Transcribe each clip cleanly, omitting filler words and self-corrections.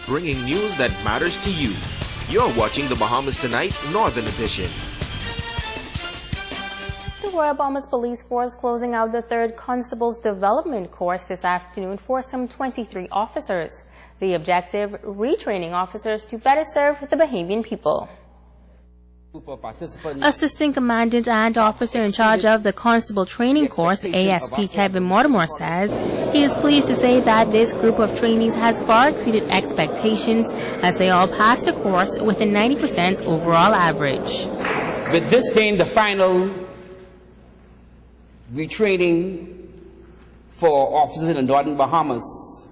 bringing news that matters to you. You're watching the Bahamas Tonight Northern Edition. The Royal Bahamas Police Force closing out the 3rd Constable's Development Course this afternoon for some 23 officers. The objective, retraining officers to better serve the Bahamian people. Assistant Commandant and Officer in charge of the Constable Training Course, ASP Kevin Mortimer, says he is pleased to say that this group of trainees has far exceeded expectations as they all passed the course with a 90% overall average. With this being the final retraining for officers in the Northern Bahamas,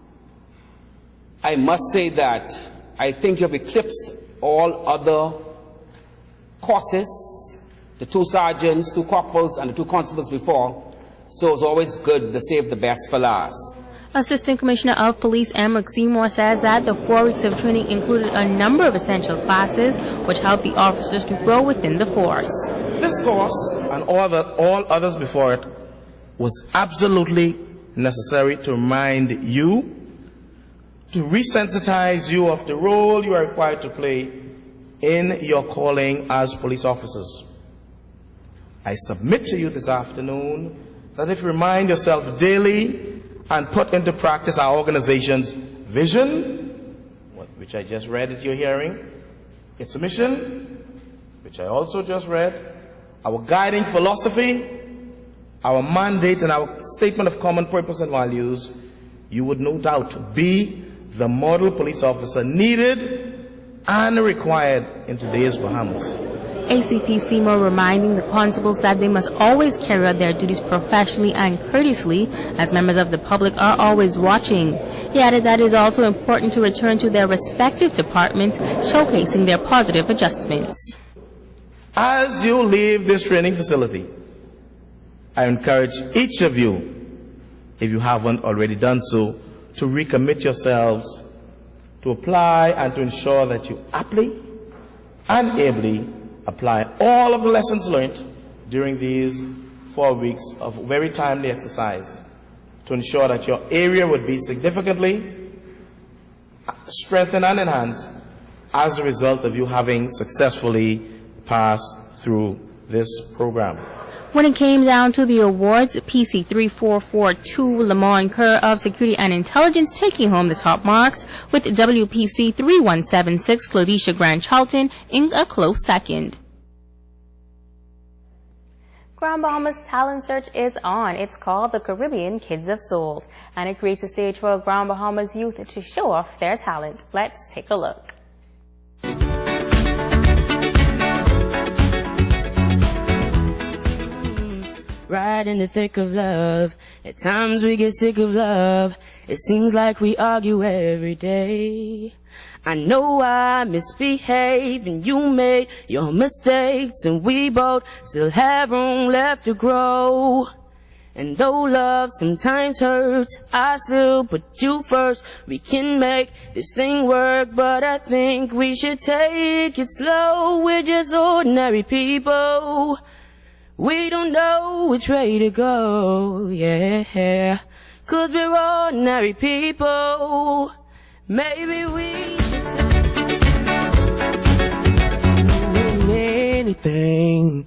I must say that I think you've eclipsed all other courses, the 2 sergeants, 2 corporals, and the 2 constables before, so it's always good to save the best for last. Assistant Commissioner of Police Emric Seymour says that the 4 weeks of training included a number of essential classes which helped the officers to grow within the force. This course and all others before it was absolutely necessary to remind you, to resensitize you of the role you are required to play in your calling as police officers. I submit to you this afternoon that if you remind yourself daily and put into practice our organization's vision, which I just read at your hearing, its mission, which I also just read, our guiding philosophy, our mandate, and our statement of common purpose and values, you would no doubt be the model police officer needed and required in today's Bahamas. ACP Seymour reminding the constables that they must always carry out their duties professionally and courteously, as members of the public are always watching. He added that it is also important to return to their respective departments, showcasing their positive adjustments. As you leave this training facility, I encourage each of you, if you haven't already done so, to recommit yourselves to apply and to ensure that you aptly and ably apply all of the lessons learned during these 4 weeks of very timely exercise to ensure that your area would be significantly strengthened and enhanced as a result of you having successfully passed through this program. When it came down to the awards, PC 3442 Lamont Kerr of Security and Intelligence taking home the top marks, with WPC 3176 Claudia Grant Charlton in a close second. Grand Bahamas Talent Search is on. It's called the Caribbean Kids of Soul, and it creates a stage for Grand Bahamas youth to show off their talent. Let's take a look. Right in the thick of love. At times we get sick of love. It seems like we argue every day. I know I misbehave and you made your mistakes, and we both still have room left to grow. And though love sometimes hurts, I still put you first. We can make this thing work, but I think we should take it slow. We're just ordinary people. We don't know which way to go, yeah, 'cause we're ordinary people. Maybe we should take anything.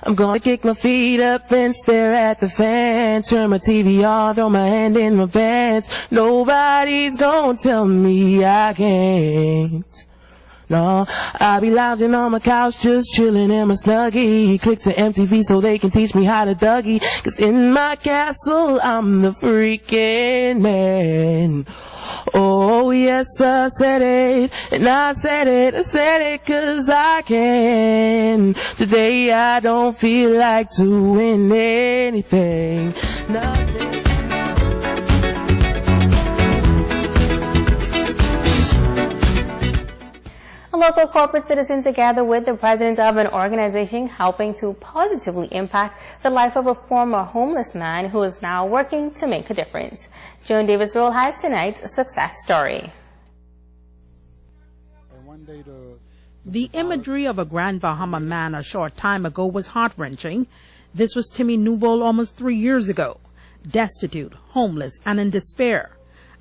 I'm gonna kick my feet up and stare at the fan, turn my TV on, throw my hand in my pants. Nobody's gonna tell me I can't. No, I'll be lounging on my couch, just chilling in my snuggie. Click to MTV so they can teach me how to Dougie. 'Cause in my castle, I'm the freaking man. Oh, yes, I said it, and I said it 'cause I can. Today I don't feel like doing anything, nothing. A local corporate citizen together with the president of an organization helping to positively impact the life of a former homeless man who is now working to make a difference. Joan Davis-Roll has tonight's success story. The imagery of a Grand Bahama man a short time ago was heart-wrenching. This was Timmy Newbold almost 3 years ago, destitute, homeless, and in despair.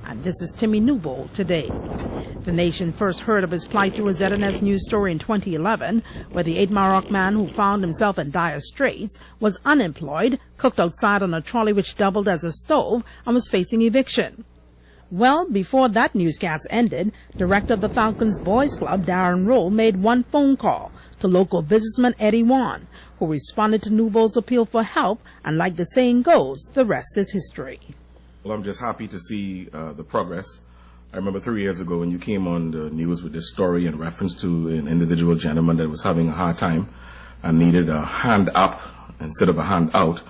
And this is Timmy Newbold today. The nation first heard of his plight through a ZNS News story in 2011, where the 8-Maroc man who found himself in dire straits was unemployed, cooked outside on a trolley which doubled as a stove, and was facing eviction. Well, before that newscast ended, director of the Falcons Boys Club, Darren Roll, made one phone call to local businessman Eddie Wan, who responded to Nouvel's appeal for help, and like the saying goes, the rest is history. Well, I'm just happy to see the progress. I remember 3 years ago when you came on the news with this story in reference to an individual gentleman that was having a hard time and needed a hand up instead of a hand out.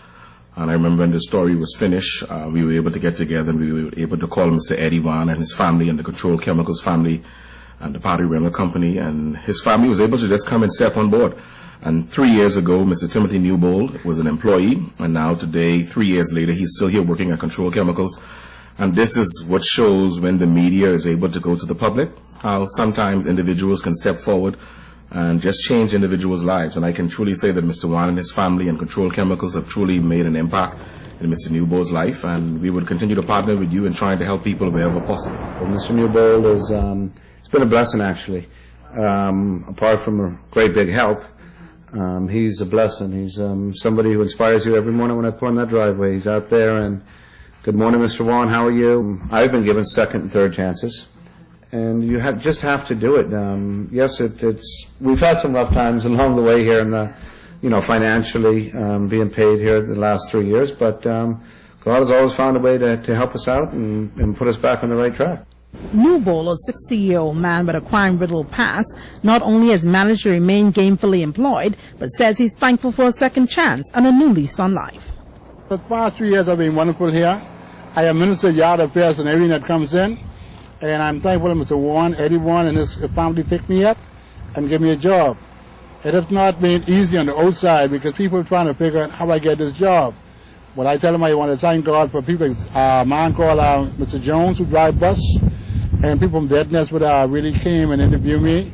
And I remember when the story was finished, we were able to get together and we were able to call Mr. Eddie Wan and his family and the Controlled Chemicals family and the Party Rental Company, and his family was able to just come and step on board. And 3 years ago, Mr. Timothy Newbold was an employee, and now today, 3 years later, he's still here working at Controlled Chemicals. And this is what shows when the media is able to go to the public, how sometimes individuals can step forward and just change individuals' lives. And I can truly say that Mr. Wan and his family and Controlled Chemicals have truly made an impact in Mr. Newbold's life, and we would continue to partner with you in trying to help people wherever possible. Well, Mr. Newbold is, it's been a blessing actually. Apart from a great big help, he's a blessing. He's somebody who inspires you every morning when I pull in that driveway. He's out there and, good morning, Mr. Wan, how are you? I've been given second and third chances, and you just have to do it. Yes, we've had some rough times along the way here, and financially being paid here the last 3 years, but God has always found a way to help us out and put us back on the right track. Newbold, a 60-year-old man with a crime-riddled past, not only has managed to remain gainfully employed, but says he's thankful for a second chance and a new lease on life. The past 3 years have been wonderful here. I am Minister of Yard Affairs and everything that comes in, and I'm thankful to Mr. Wan, Eddie Wan, and his family picked me up and gave me a job. It has not been easy on the outside because people are trying to figure out how I get this job. But I tell them I want to thank God for people, a man called Mr. Jones who drive bus, and people from Dead Nest would really came and interviewed me.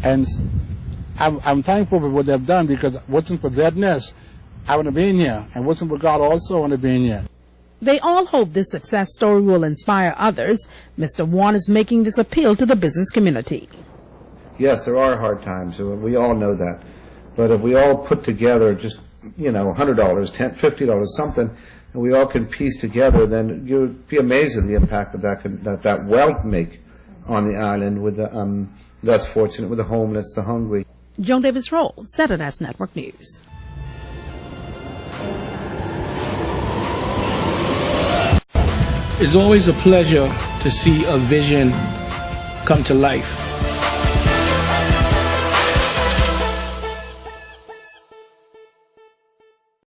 And I'm thankful for what they've done, because wasn't for Dead Nest, I wouldn't have been here, and wasn't for God also, I wouldn't have been here. They all hope this success story will inspire others. Mr. Wan is making this appeal to the business community. Yes, there are hard times. We all know that. But if we all put together just, $100, $10, $50, something, and we all can piece together, then you'll be amazed at the impact that will make on the island with the less fortunate, with the homeless, the hungry. Joan Davis Roll, ZNS Network News. It's always a pleasure to see a vision come to life.